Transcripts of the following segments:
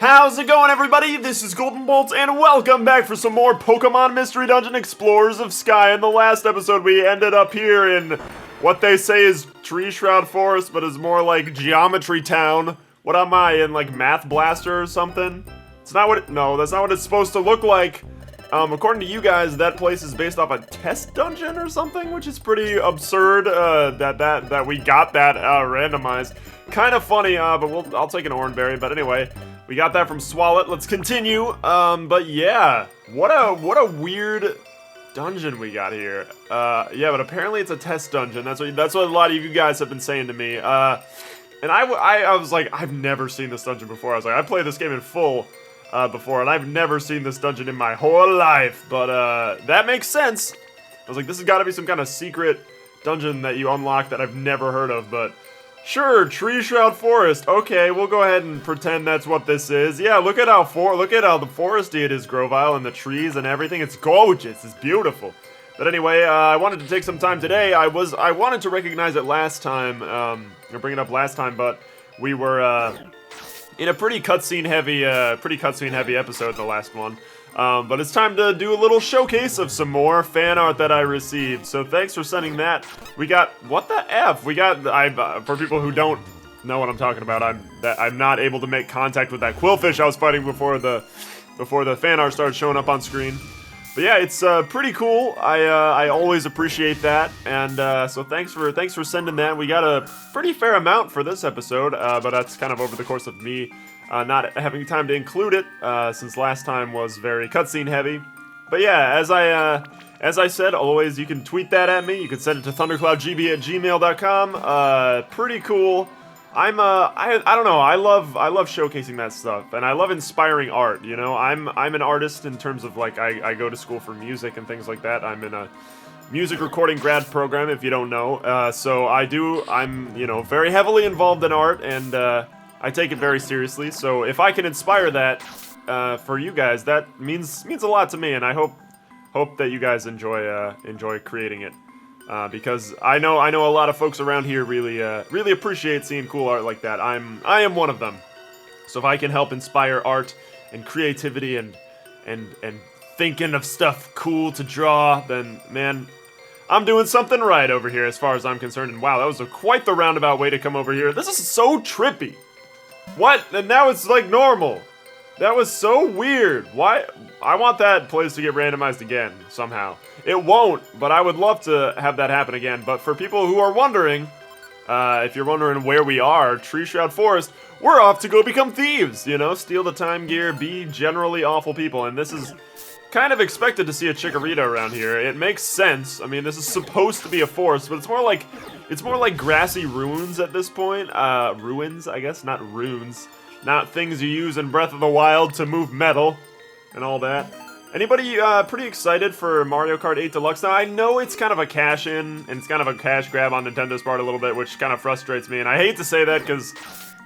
How's it going, everybody? This is GoldenboltLP, and welcome back for some more Pokemon Mystery Dungeon Explorers of Sky. In the last episode, we ended up here in what they say is Treeshroud Forest, but is more like Geometry Town. What am I, in like Math Blaster or something? It's not what it, no, that's not what it's supposed to look like. According to you guys, that place is based off a test dungeon or something, which is pretty absurd, that we got that, randomized. Kind of funny, but I'll take an Oranberry, but anyway. We got that from Swallet. Let's continue. But yeah, what a weird dungeon we got here. Yeah, but apparently it's a test dungeon. That's what a lot of you guys have been saying to me. And I was like, I've never seen this dungeon before. I was like, I played this game in full before, and I've never seen this dungeon in my whole life. But that makes sense. I was like, this has got to be some kind of secret dungeon that you unlock that I've never heard of, but. Sure, Treeshroud Forest. Okay, we'll go ahead and pretend that's what this is. Yeah, look at how the foresty it is, Grovyle, and the trees and everything. It's gorgeous. It's beautiful. But anyway, I wanted to take some time today. I wanted to recognize it last time, or bring it up last time, but we were in a pretty cutscene heavy episode, the last one. But it's time to do a little showcase of some more fan art that I received. So thanks for sending that. We got, what the F? We got, for people who don't know what I'm talking about, I'm not able to make contact with that Quillfish I was fighting before the fan art started showing up on screen. But yeah, it's pretty cool. I always appreciate that, and so thanks for sending that. We got a pretty fair amount for this episode, but that's kind of over the course of me not having time to include it, since last time was very cutscene heavy. But yeah, as I said, always you can tweet that at me. You can send it to thundercloudgb@gmail.com. Pretty cool. I don't know. I love showcasing that stuff, and I love inspiring art. You know, I'm an artist in terms of like I go to school for music and things like that. I'm in a music recording grad program, if you don't know. So I'm you know very heavily involved in art, and I take it very seriously. So if I can inspire that for you guys, that means a lot to me, and I hope that you guys enjoy creating it. Because I know a lot of folks around here really appreciate seeing cool art like that. I am one of them. So if I can help inspire art and creativity and thinking of stuff cool to draw, then man, I'm doing something right over here as far as I'm concerned. And wow, that was quite the roundabout way to come over here. This is so trippy. What? And now it's like normal. That was so weird. Why? I want that place to get randomized again, somehow. It won't, but I would love to have that happen again. But for people who are wondering, if you're wondering where we are, Treeshroud Forest, we're off to go become thieves, you know? Steal the time gear, be generally awful people. And this is kind of expected to see a Chikorita around here. It makes sense. I mean, this is supposed to be a forest, but it's more like grassy ruins at this point. Ruins, I guess, not runes. Not things you use in Breath of the Wild to move metal and all that. Anybody pretty excited for Mario Kart 8 Deluxe now? I know it's kind of a cash-in, and it's kind of a cash grab on Nintendo's part a little bit, which kind of frustrates me, and I hate to say that because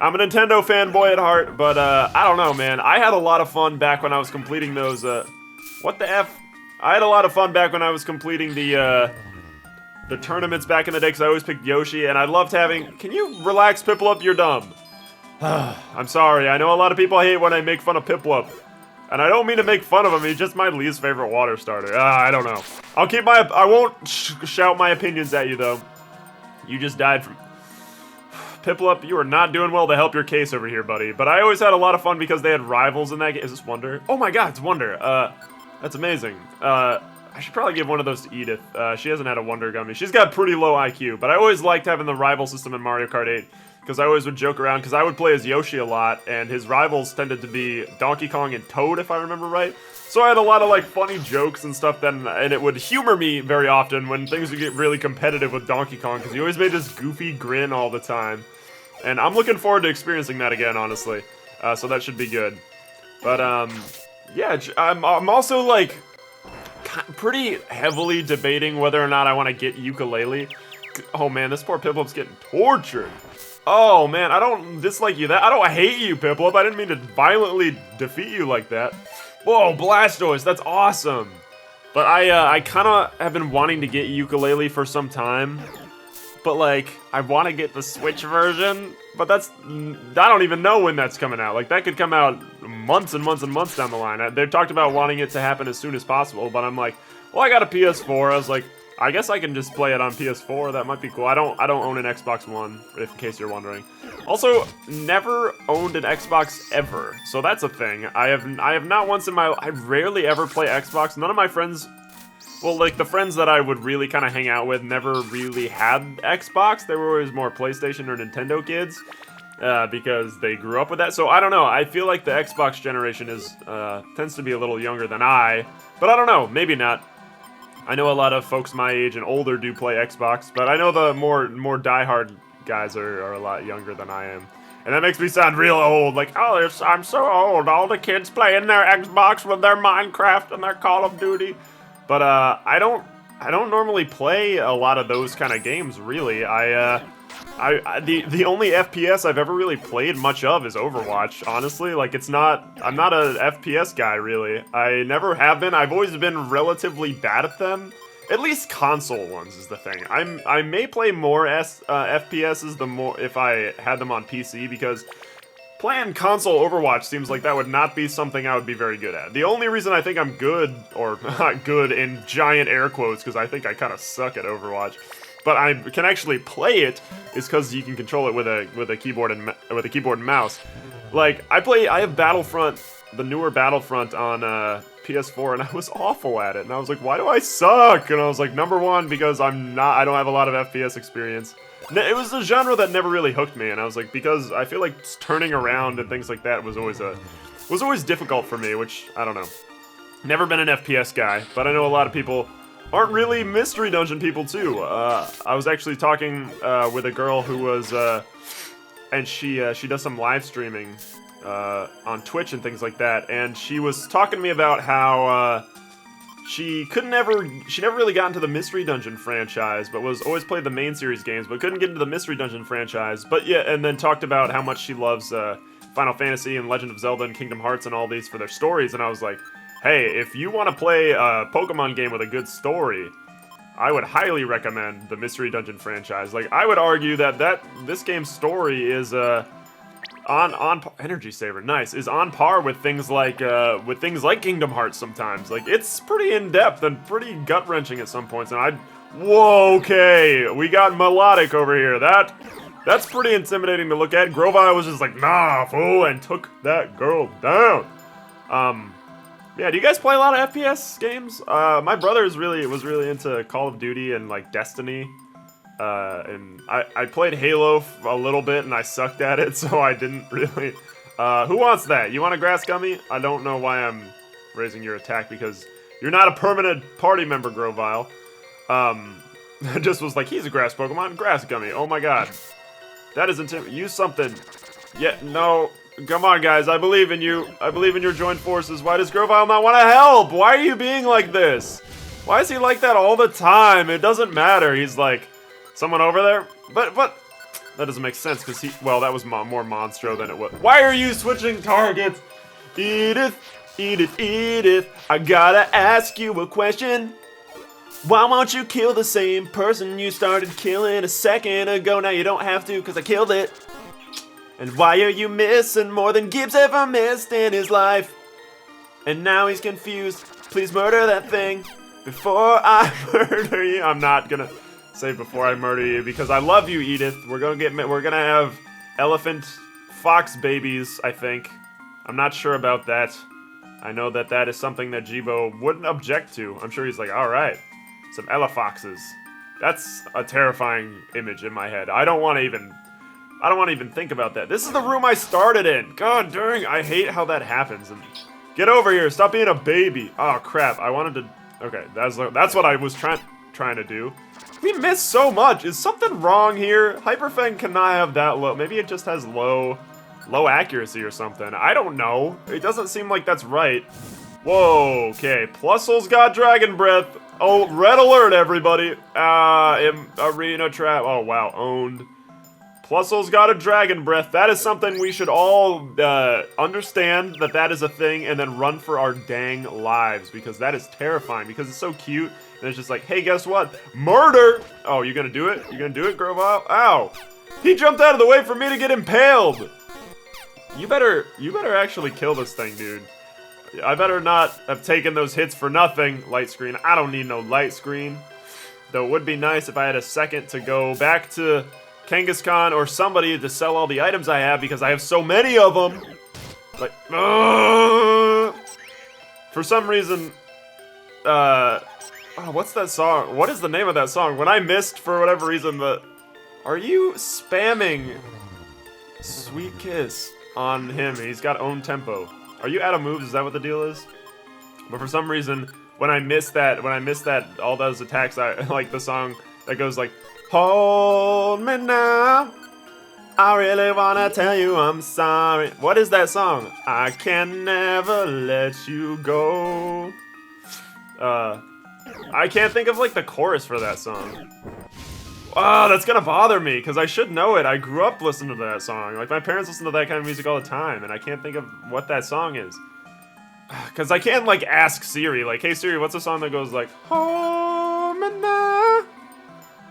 I'm a Nintendo fanboy at heart, but I don't know, man. I had a lot of fun back when I was completing those, what the F? I had a lot of fun back when I was completing the tournaments back in the day, because I always picked Yoshi, and I loved having... Can you relax, Piplup? You're dumb. I'm sorry, I know a lot of people hate when I make fun of Piplup. And I don't mean to make fun of him, he's just my least favorite water starter. I don't know. I won't shout my opinions at you, though. You just died from... Piplup, you are not doing well to help your case over here, buddy. But I always had a lot of fun because they had rivals in that game. Is this Wonder? Oh my god, it's Wonder. That's amazing. I should probably give one of those to Edith. She hasn't had a Wonder Gummy. She's got pretty low IQ, but I always liked having the rival system in Mario Kart 8. Because I always would joke around, because I would play as Yoshi a lot, and his rivals tended to be Donkey Kong and Toad, if I remember right. So I had a lot of, like, funny jokes and stuff then, and it would humor me very often when things would get really competitive with Donkey Kong, because he always made this goofy grin all the time. And I'm looking forward to experiencing that again, honestly. So that should be good. But, yeah, I'm also, like, pretty heavily debating whether or not I want to get Ukulele. Oh, man, this poor Piplup's getting tortured. Oh, man, I don't dislike you. I don't hate you, Piplup. I didn't mean to violently defeat you like that. Whoa, Blastoise, that's awesome. But I kind of have been wanting to get Ukulele for some time. But, like, I want to get the Switch version. But I don't even know when that's coming out. Like, that could come out months and months and months down the line. They talked about wanting it to happen as soon as possible, but I'm like, well, I got a PS4. I was like, I guess I can just play it on PS4. That might be cool. I don't own an Xbox One, in case you're wondering. Also, never owned an Xbox ever, so that's a thing. I have not once in my I rarely ever play Xbox. None of my friends, well, like the friends that I would really kind of hang out with, never really had Xbox. They were always more PlayStation or Nintendo kids. Because they grew up with that. So I don't know. I feel like the Xbox generation tends to be a little younger than I, but I don't know. Maybe not. I know a lot of folks my age and older do play Xbox, but I know the more diehard guys are a lot younger than I am. And that makes me sound real old, like, oh, I'm so old. All the kids playing their Xbox with their Minecraft and their Call of Duty. But I don't normally play a lot of those kind of games, really. The only FPS I've ever really played much of is Overwatch, honestly. Like, I'm not a FPS guy, really. I never have been. I've always been relatively bad at them. At least console ones is the thing. I may play more FPSs if I had them on PC, because playing console Overwatch seems like that would not be something I would be very good at. The only reason I think I'm good, or not good in giant air quotes, because I think I kind of suck at Overwatch, but I can actually play it, is because you can control it with a keyboard and mouse. Like, I have Battlefront, the newer Battlefront on PS4, and I was awful at it. And I was like, why do I suck? And I was like, number one, because I don't have a lot of FPS experience. It was a genre that never really hooked me, and I was like, because I feel like turning around and things like that was always difficult for me, which, I don't know. Never been an FPS guy, but I know a lot of people aren't really mystery dungeon people too. I was actually talking with a girl who was, and she does some live streaming on Twitch and things like that, and she was talking to me about how she never really got into the Mystery Dungeon franchise, but was always played the main series games, but couldn't get into the Mystery Dungeon franchise. But yeah, and then talked about how much she loves Final Fantasy and Legend of Zelda and Kingdom Hearts and all these for their stories, and I was like, hey, if you want to play a Pokemon game with a good story, I would highly recommend the Mystery Dungeon franchise. Like, I would argue that this game's story is on Energy Saver, nice, is on par with things like Kingdom Hearts sometimes. Like, it's pretty in depth and pretty gut wrenching at some points. And whoa, okay, we got melodic over here. That's pretty intimidating to look at. Grovile was just like, nah, fool, and took that girl down. Yeah, do you guys play a lot of FPS games? My brother was really into Call of Duty and like Destiny. And I played Halo a little bit and I sucked at it, so I didn't really. Who wants that? You want a grass gummy? I don't know why I'm raising your attack, because you're not a permanent party member, Grovile. I just was like, he's a grass Pokemon, grass gummy. Oh my god. That is use something. Yeah, no. Come on, guys. I believe in you. I believe in your joint forces. Why does Grovile not want to help? Why are you being like this? Why is he like that all the time? It doesn't matter. He's like, someone over there? But that doesn't make sense, because well, that was more Monstro than it was. Why are you switching targets? Edith, I gotta ask you a question. Why won't you kill the same person you started killing a second ago? Now you don't have to, because I killed it. And why are you missing more than Gibbs ever missed in his life? And now he's confused. Please murder that thing before I murder you. I'm not gonna say before I murder you, because I love you, Edith. We're gonna have elephant fox babies, I think. I'm not sure about that. I know that is something that Jibo wouldn't object to. I'm sure he's like, all right, some elefoxes. That's a terrifying image in my head. I don't want to even think about that. This is the room I started in. God dang, I hate how that happens. And get over here. Stop being a baby. Oh crap. I wanted to. Okay, that's what I was trying to do. We missed so much. Is something wrong here? Hyperfang cannot have that low. Maybe it just has low accuracy or something. I don't know. It doesn't seem like that's right. Whoa. Okay. Plusle's got Dragon Breath. Oh, red alert, everybody. Arena Trap. Oh wow, owned. Plusle's got a Dragon Breath. That is something we should all understand, that is a thing, and then run for our dang lives, because that is terrifying, because it's so cute, and it's just like, hey, guess what? Murder! Oh, you gonna do it? You gonna do it, Grovile? Ow! He jumped out of the way for me to get impaled! You better actually kill this thing, dude. I better not have taken those hits for nothing. Light screen. I don't need no light screen. Though it would be nice if I had a second to go back to Kangaskhan or somebody to sell all the items I have because I have so many of them. Like, for some reason, oh, what's that song? What is the name of that song? When I missed, for whatever reason, are you spamming Sweet Kiss on him? He's got own tempo. Are you out of moves? Is that what the deal is? But for some reason, when I missed that, all those attacks, I like the song that goes like, hold me now, I really wanna tell you I'm sorry. What is that song? I can never let you go. I can't think of like the chorus for that song. Oh, that's gonna bother me, because I should know it. I grew up listening to that song. Like, my parents listen to that kind of music all the time, and I can't think of what that song is. Because I can't, like, ask Siri, like, hey Siri, what's a song that goes like, hold me now,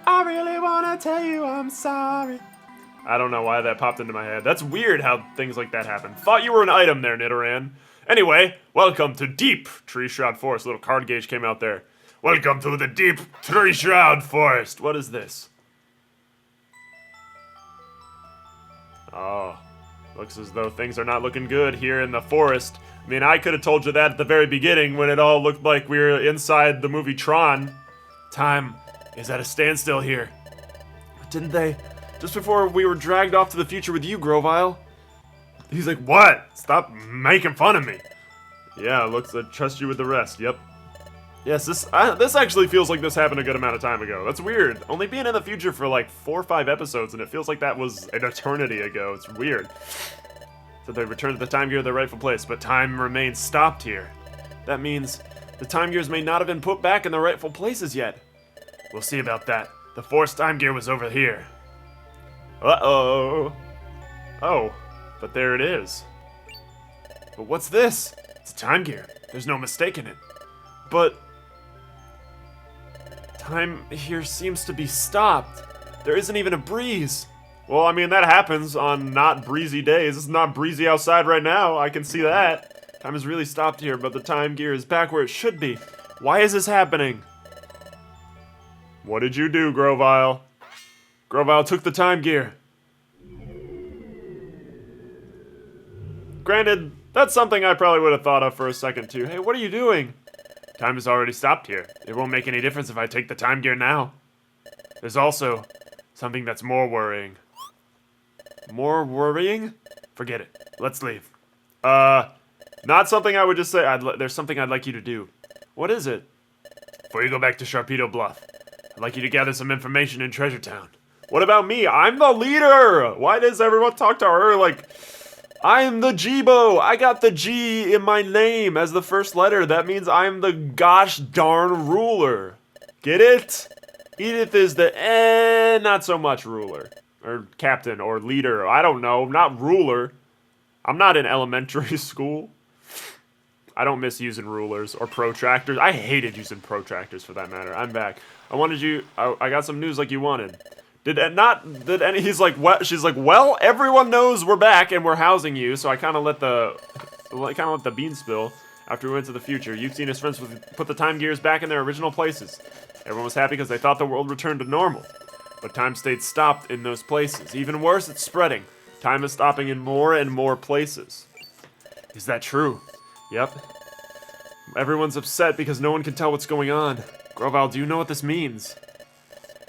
I really wanna tell you I'm sorry. I don't know why that popped into my head. That's weird how things like that happen. Thought you were an item there, Nidoran. Anyway, welcome to Deep Treeshroud Forest. A little card gauge came out there. Welcome to the Deep Treeshroud Forest. What is this? Oh, looks as though things are not looking good here in the forest. I mean, I could have told you that at the very beginning when it all looked like we were inside the movie Tron. Time is at a standstill here. Didn't they? Just before we were dragged off to the future with you, Grovyle. He's like, what? Stop making fun of me. Yeah, looks like trust you with the rest. Yep. Yes, this actually feels like this happened a good amount of time ago. That's weird. Only being in the future for like 4 or 5 episodes, and it feels like that was an eternity ago. It's weird. So they returned the time gear to their rightful place, but time remains stopped here. That means the time gears may not have been put back in their rightful places yet. We'll see about that. The forced time gear was over here. Uh-oh. Oh, but there it is. But what's this? It's a time gear. There's no mistaking it. But time here seems to be stopped. There isn't even a breeze. Well, I mean, that happens on not breezy days. It's not breezy outside right now. I can see that. Time has really stopped here, but the time gear is back where it should be. Why is this happening? What did you do, Grovyle? Grovyle took the time gear. Granted, that's something I probably would have thought of for a second too. Hey, what are you doing? Time has already stopped here. It won't make any difference if I take the time gear now. There's also something that's more worrying. More worrying? Forget it. Let's leave. Not something I would just say. There's something I'd like you to do. What is it? Before you go back to Sharpedo Bluff, I'd like you to gather some information in Treasure Town. What about me? I'm the leader! Why does everyone talk to her like... I'm the Jibo! I got the G in my name as the first letter. That means I'm the gosh darn ruler. Get it? Edith is the not so much ruler. Or captain, or leader. I don't know. Not ruler. I'm not in elementary school. I don't miss using rulers or protractors. I hated using protractors for that matter. I'm back. I got some news like you wanted. He's like, what? She's like, well, everyone knows we're back and we're housing you, so I kind of let the bean spill after we went to the future. Yuki and his friends put the time gears back in their original places. Everyone was happy because they thought the world returned to normal. But time stayed stopped in those places. Even worse, it's spreading. Time is stopping in more and more places. Is that true? Yep. Everyone's upset because no one can tell what's going on. Grovyle, do you know what this means?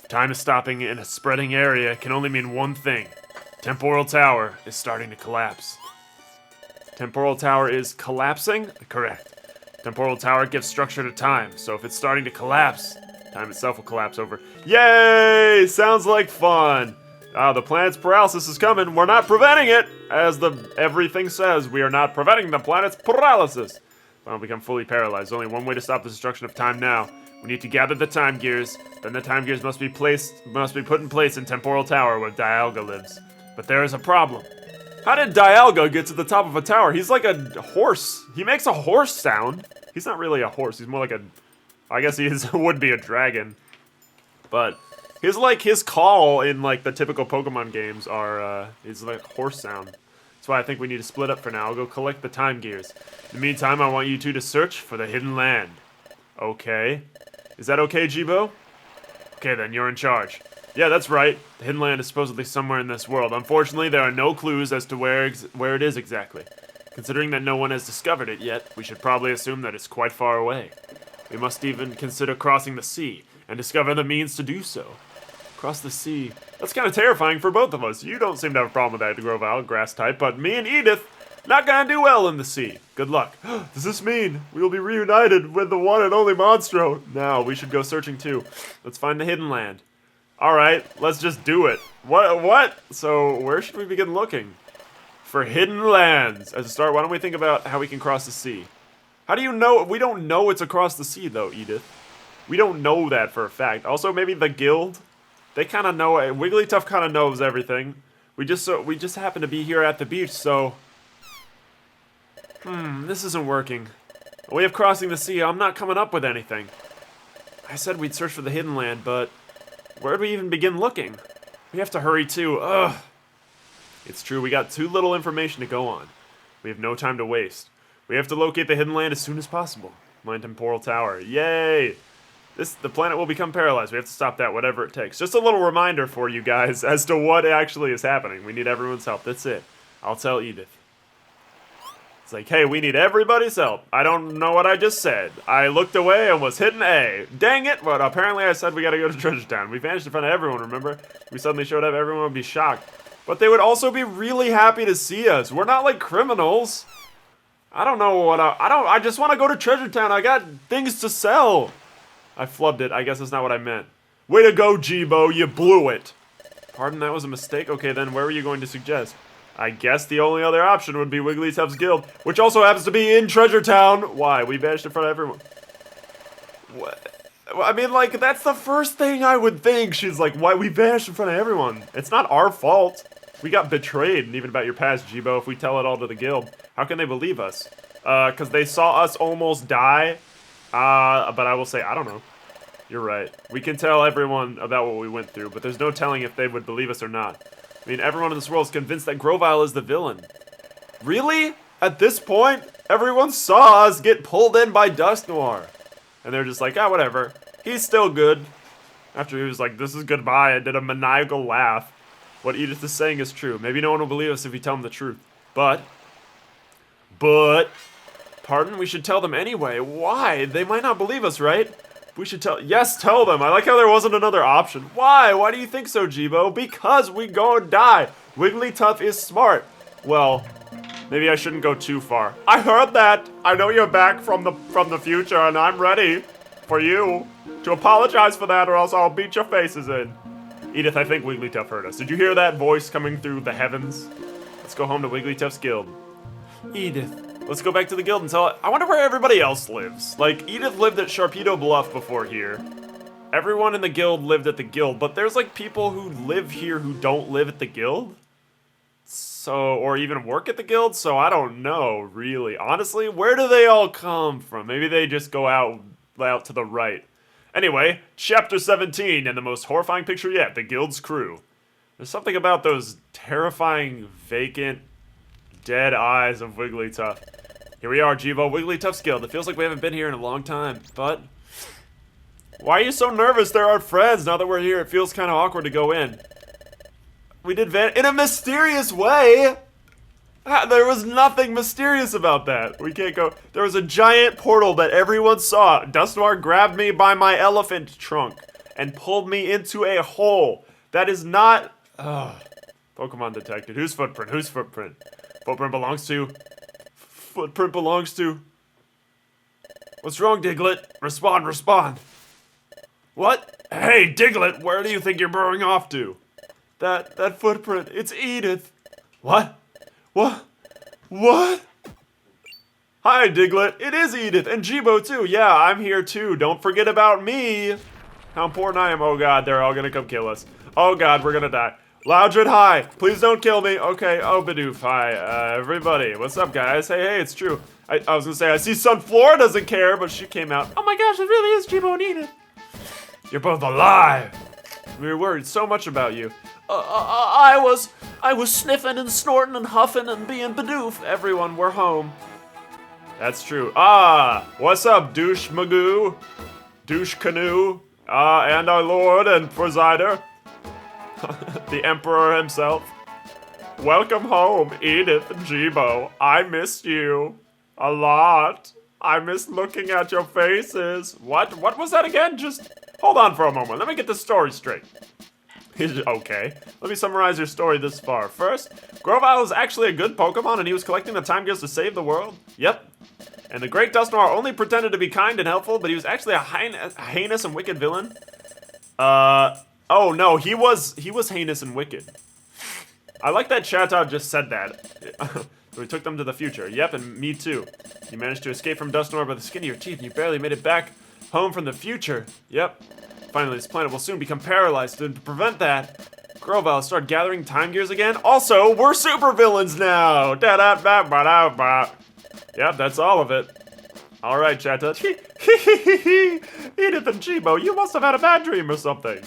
Time is stopping in a spreading area. It can only mean one thing. Temporal Tower is starting to collapse. Temporal Tower is collapsing? Correct. Temporal Tower gives structure to time, so if it's starting to collapse, time itself will collapse over. Yay! Sounds like fun! The planet's paralysis is coming. We're not preventing it! As everything says, we are not preventing the planet's paralysis. I'll become fully paralyzed. Only one way to stop the destruction of time now. We need to gather the time gears. Then the time gears must be put in place in Temporal Tower where Dialga lives. But there is a problem. How did Dialga get to the top of a tower? He's like a horse. He makes a horse sound. He's not really a horse. He's more like I guess he would be a dragon. But his call in like the typical Pokemon games are is like horse sound. That's why I think we need to split up for now. I'll go collect the time gears. In the meantime, I want you two to search for the hidden land. Okay. Is that okay, Jibo? Okay, then, you're in charge. Yeah, that's right. The hidden land is supposedly somewhere in this world. Unfortunately, there are no clues as to where it is exactly. Considering that no one has discovered it yet, we should probably assume that it's quite far away. We must even consider crossing the sea and discover the means to do so. Cross the sea. That's kind of terrifying for both of us. You don't seem to have a problem with that, Grovyle, grass type, but me and Edith, not gonna do well in the sea. Good luck. Does this mean we will be reunited with the one and only Monstro? Now, we should go searching too. Let's find the hidden land. Alright, let's just do it. What? So, where should we begin looking? For hidden lands. As a start, why don't we think about how we can cross the sea? How do you know? We don't know it's across the sea, though, Edith. We don't know that for a fact. Also, maybe the guild? They kind of know. Wigglytuff kind of knows everything. We just happen to be here at the beach, so... this isn't working. A way of crossing the sea, I'm not coming up with anything. I said we'd search for the hidden land, but... where do we even begin looking? We have to hurry, too. Ugh. It's true, we got too little information to go on. We have no time to waste. We have to locate the hidden land as soon as possible. Mind Temporal Tower. Yay! The planet will become paralyzed. We have to stop that, whatever it takes. Just a little reminder for you guys as to what actually is happening. We need everyone's help. That's it. I'll tell Edith. It's like, hey, we need everybody's help. I don't know what I just said. I looked away and was hitting A. Dang it, but apparently I said we gotta go to Treasure Town. We vanished in front of everyone, remember? If we suddenly showed up, everyone would be shocked. But they would also be really happy to see us. We're not like criminals. I don't know what I just want to go to Treasure Town. I got things to sell. I flubbed it. I guess that's not what I meant. Way to go, Jibo. You blew it. Pardon, that was a mistake? Okay, then where were you going to suggest? I guess the only other option would be Wigglytuff's Guild, which also happens to be in Treasure Town. Why? We vanished in front of everyone. What? I mean, like, that's the first thing I would think. She's like, why? We vanished in front of everyone. It's not our fault. We got betrayed, and even about your past, Jibo, if we tell it all to the guild. How can they believe us? Because they saw us almost die. But I will say, I don't know. You're right. We can tell everyone about what we went through, but there's no telling if they would believe us or not. I mean, everyone in this world is convinced that Grovyle is the villain. Really? At this point, everyone saw us get pulled in by Dust Noir. And they're just like, ah, whatever. He's still good. After he was like, this is goodbye, and did a maniacal laugh. What Edith is saying is true. Maybe no one will believe us if we tell them the truth. But, pardon? We should tell them anyway. Why? They might not believe us, right? We should tell, yes, tell them. I like how there wasn't another option. Why? Why do you think so, Jibo? Because we go and die. Wigglytuff is smart. Well, maybe I shouldn't go too far. I heard that. I know you're back from the future, and I'm ready for you to apologize for that, or else I'll beat your faces in. Edith, I think Wigglytuff heard us. Did you hear that voice coming through the heavens? Let's go home to Wigglytuff's guild. Edith, let's go back to the guild and tell it. I wonder where everybody else lives. Like, Edith lived at Sharpedo Bluff before here. Everyone in the guild lived at the guild, but there's like people who live here who don't live at the guild. So, or even work at the guild, so I don't know, really. Honestly, where do they all come from? Maybe they just go out to the right. Anyway, Chapter 17, and the most horrifying picture yet, the guild's crew. There's something about those terrifying, vacant, dead eyes of Wigglytuff. Here we are, Jibo, Wigglytuff's guild. It feels like we haven't been here in a long time, but... why are you so nervous? They're our friends. Now that we're here, it feels kind of awkward to go in. We did in a mysterious way! There was nothing mysterious about that. We can't go. There was a giant portal that everyone saw. Dust Noir grabbed me by my elephant trunk and pulled me into a hole. That is not... Pokemon detected. Whose footprint? Whose footprint? Footprint belongs to... Footprint belongs to... What's wrong, Diglett? Respond, respond. What? Hey, Diglett, where do you think you're burrowing off to? That footprint. It's Edith. What? What? Hi, Diglett. It is Edith, and Jibo too. Yeah, I'm here too. Don't forget about me. How important I am. Oh god, they're all gonna come kill us. Oh god, we're gonna die. Loudred, hi. Please don't kill me. Okay, oh Bidoof, hi. Everybody. What's up, guys? Hey, it's true. I was gonna say, I see Sunflora doesn't care, but she came out. Oh my gosh, it really is Jibo and Edith. You're both alive. We were worried so much about you. I I was sniffing and snorting and huffing and being Bidoof. Everyone, we're home. That's true. Ah, what's up, douche magoo? Douche canoe? And our lord and presider. The emperor himself. Welcome home, Edith and Jibo. I missed you. A lot. I miss looking at your faces. What? What was that again? Just hold on for a moment. Let me get the story straight. Okay. Let me summarize your story this far. First, Grovyle is actually a good Pokemon and he was collecting the time gears to save the world. Yep. And the Great Dusknoir only pretended to be kind and helpful, but he was actually a heinous and wicked villain. Oh no, he was heinous and wicked. I like that Chatot just said that. So we took them to the future. Yep, and me too. You managed to escape from Dusknoir by the skin of your teeth, and you barely made it back home from the future. Yep. Finally, this planet will soon become paralyzed. And to prevent that, Grovyle start gathering time gears again. Also, we're supervillains now. Da-da-da-ba-da-ba. Yep, that's all of it. All right, Chatot. Edith and Jibo, you must have had a bad dream or something.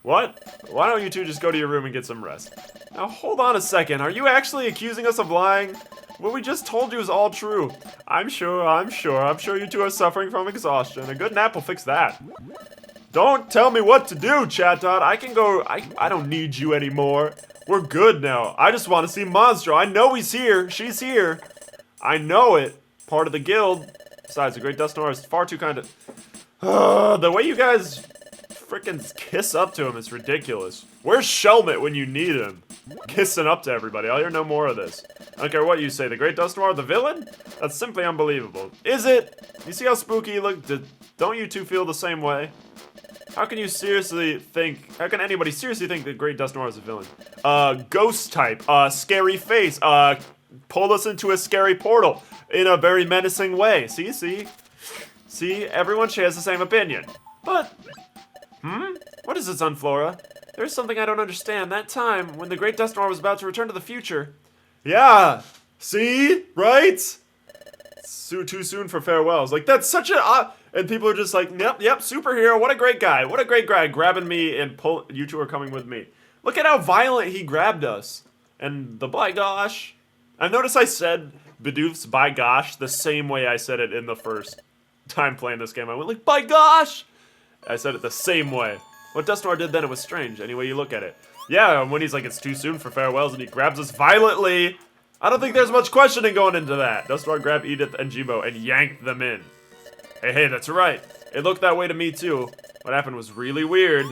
What? Why don't you two just go to your room and get some rest? Now, hold on a second. Are you actually accusing us of lying? What we just told you is all true. I'm sure you two are suffering from exhaustion. A good nap will fix that. Don't tell me what to do, Chatot. I can go. I don't need you anymore. We're good now. I just want to see Monstro. I know he's here. She's here. I know it. Part of the guild. Besides, the Great Dusknoir is far too kind of... the way you guys frickin' kiss up to him is ridiculous. Where's Shelmet when you need him? Kissing up to everybody. I'll hear no more of this. I don't care what you say. The Great Dusknoir, the villain? That's simply unbelievable. Is it? You see how spooky he looked? Don't you two feel the same way? How can you seriously think... How can anybody seriously think the Great Dusknoir is a villain? Ghost type. Scary face. Pulled us into a scary portal. In a very menacing way. See? Everyone shares the same opinion. But... What is this, Unflora? There's something I don't understand. That time, when the Great Dusknoir was about to return to the future. Yeah! See? Right? Too soon for farewells. Like, that's such a... and people are just like, yep, superhero. What a great guy. What a great guy. Grabbing me and pull... You two are coming with me. Look at how violent he grabbed us. And the by gosh. I noticed I said Bidoof's by gosh the same way I said it in the first time playing this game. I went like, by gosh! I said it the same way. What Dusknoir did then, it was strange, any way you look at it. Yeah, when he's like, it's too soon for farewells, and he grabs us violently. I don't think there's much questioning going into that. Dusknoir grabbed Edith and Jibo and yanked them in. Hey, that's right. It looked that way to me too. What happened was really weird.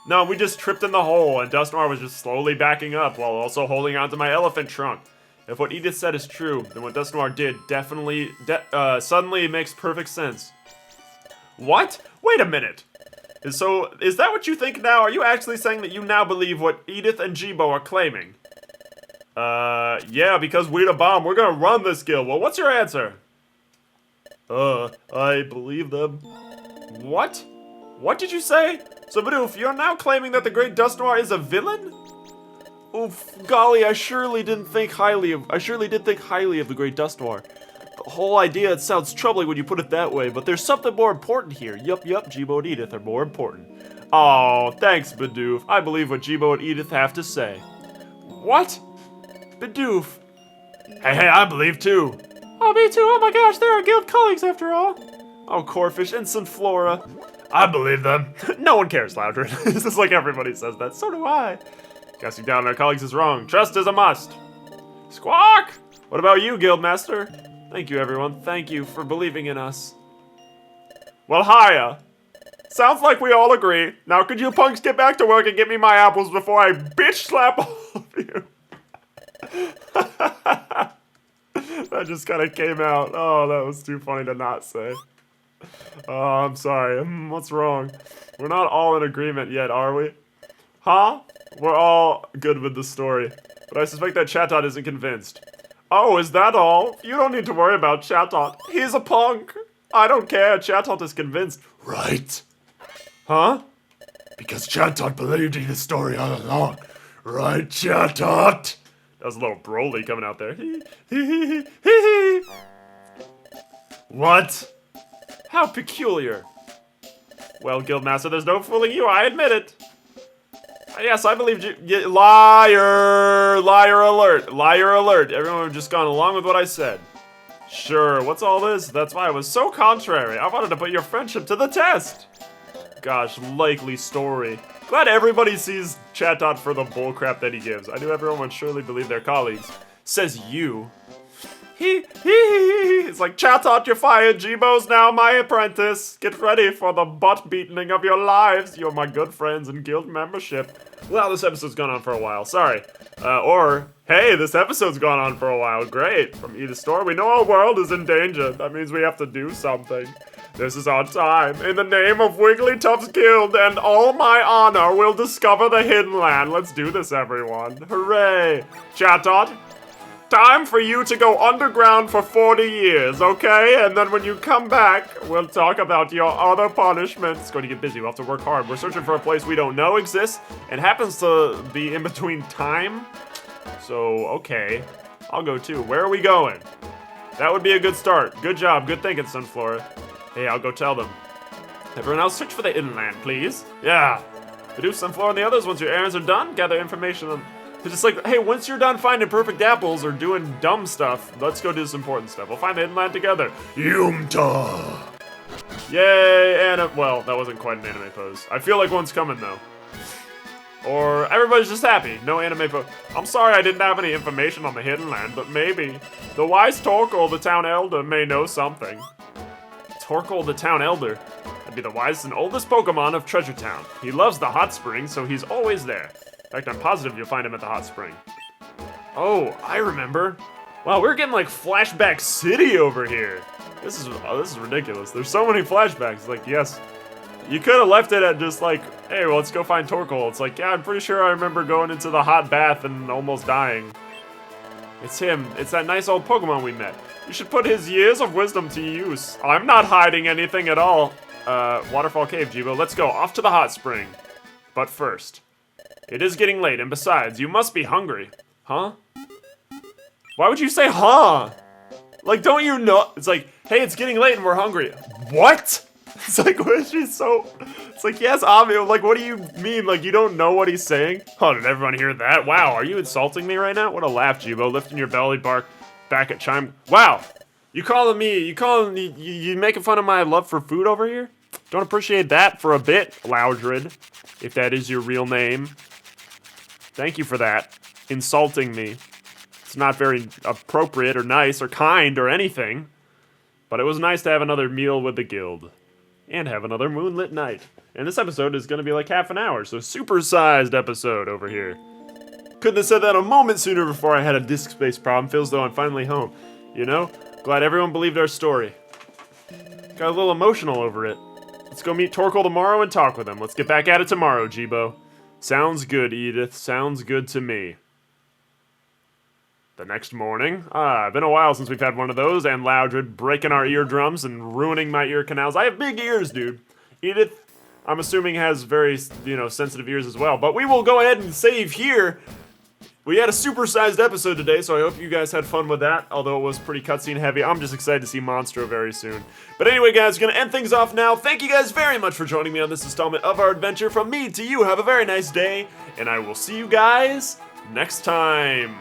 No, we just tripped in the hole, and Dusknoir was just slowly backing up while also holding onto my elephant trunk. If what Edith said is true, then what Dusknoir did definitely, suddenly makes perfect sense. What? Wait a minute. So, is that what you think now? Are you actually saying that you now believe what Edith and Jibo are claiming? Yeah, because we're the bomb. We're gonna run this guild. Well, what's your answer? I believe them. What? What did you say? So, Bidoof, you're now claiming that the Great Dusknoir is a villain? Oof, golly, I surely did think highly of the Great Dusknoir. The whole idea, it sounds troubling when you put it that way, but there's something more important here. Yup, Jibo and Edith are more important. Oh, thanks, Bidoof. I believe what Jibo and Edith have to say. What? Bidoof. Hey, I believe too. Oh, me too. Oh my gosh, they're our guild colleagues after all. Oh, Corfish and Sunflora. I believe them. No one cares, Loudred. This is like everybody says that. So do I. Casting down on our colleagues is wrong. Trust is a must. Squawk! What about you, Guildmaster? Thank you, everyone. Thank you for believing in us. Well, hiya. Sounds like we all agree. Now, could you punks get back to work and get me my apples before I bitch slap all of you? That just kind of came out. Oh, that was too funny to not say. Oh, I'm sorry. What's wrong? We're not all in agreement yet, are we? Huh? We're all good with the story. But I suspect that Chatot isn't convinced. Oh, is that all? You don't need to worry about Chatot. He's a punk. I don't care. Chatot is convinced. Right. Huh? Because Chatot believed in the story all along. Right, Chatot? That was a little Broly coming out there. What? How peculiar. Well, Guildmaster, there's no fooling you. I admit it. Yes, I believed you. Liar! Liar alert! Liar alert! Everyone just gone along with what I said. Sure, what's all this? That's why I was so contrary. I wanted to put your friendship to the test. Gosh, likely story. Glad everybody sees Chatot for the bullcrap that he gives. I knew everyone would surely believe their colleagues. Says you. It's like, Chatot, you're fired. Jibo's now my apprentice. Get ready for the butt-beatening of your lives. You're my good friends and guild membership. Well, this episode's gone on for a while. Sorry. Or, hey, this episode's gone on for a while. Great. From Edith's store, we know our world is in danger. That means we have to do something. This is our time. In the name of Wigglytuff's Guild and all my honor, we'll discover the hidden land. Let's do this, everyone. Hooray. Chatot, time for you to go underground for 40 years, okay? And then when you come back, we'll talk about your other punishments. It's going to get busy. We'll have to work hard. We're searching for a place we don't know exists and happens to be in between time. So, okay. I'll go too. Where are we going? That would be a good start. Good job. Good thinking, Sunflora. Hey, I'll go tell them. Everyone else, search for the hidden land, please. Yeah. Bidoof, Sunflora, and the others, once your errands are done, gather information on... It's just like, hey, once you're done finding perfect apples or doing dumb stuff, let's go do some important stuff. We'll find the hidden land together. Yumta! Yay, and well, that wasn't quite an anime pose. I feel like one's coming, though. Or everybody's just happy. No anime pose. I'm sorry I didn't have any information on the hidden land, but maybe the wise Torkoal, the town elder, may know something. Torkoal, the town elder. That'd be the wisest and oldest Pokemon of Treasure Town. He loves the hot spring, so he's always there. In fact, I'm positive you'll find him at the hot spring. Oh, I remember. Wow, we're getting like Flashback City over here. This is ridiculous. There's so many flashbacks. Like, yes, you could have left it at just like, hey, well, let's go find Torkoal. It's like, yeah, I'm pretty sure I remember going into the hot bath and almost dying. It's him. It's that nice old Pokemon we met. You should put his years of wisdom to use. I'm not hiding anything at all. Waterfall Cave, Jibo. Let's go off to the hot spring. But first, it is getting late, and besides, you must be hungry. Huh? Why would you say, huh? Like, don't you know? It's like, hey, it's getting late and we're hungry. What? It's like, what is she so... It's like, yes, obvious. Like, what do you mean? Like, you don't know what he's saying? Oh, did everyone hear that? Wow, are you insulting me right now? What a laugh, Jibo. Lifting your belly bark back at Chime. Wow. You making fun of my love for food over here? Don't appreciate that for a bit, Loudred, if that is your real name. Thank you for that. Insulting me. It's not very appropriate or nice or kind or anything. But it was nice to have another meal with the guild. And have another moonlit night. And this episode is going to be like half an hour, so super-sized episode over here. Couldn't have said that a moment sooner before I had a disk space problem. Feels though I'm finally home. You know? Glad everyone believed our story. Got a little emotional over it. Let's go meet Torkoal tomorrow and talk with him. Let's get back at it tomorrow, Jibo. Sounds good, Edith. Sounds good to me. The next morning. Been a while since we've had one of those, and Loudred breaking our eardrums and ruining my ear canals. I have big ears, dude. Edith, I'm assuming, has very, sensitive ears as well. But we will go ahead and save here. We had a super-sized episode today, so I hope you guys had fun with that, although it was pretty cutscene heavy. I'm just excited to see Monstro very soon. But anyway, guys, we're going to end things off now. Thank you guys very much for joining me on this installment of our adventure. From me to you, have a very nice day, and I will see you guys next time.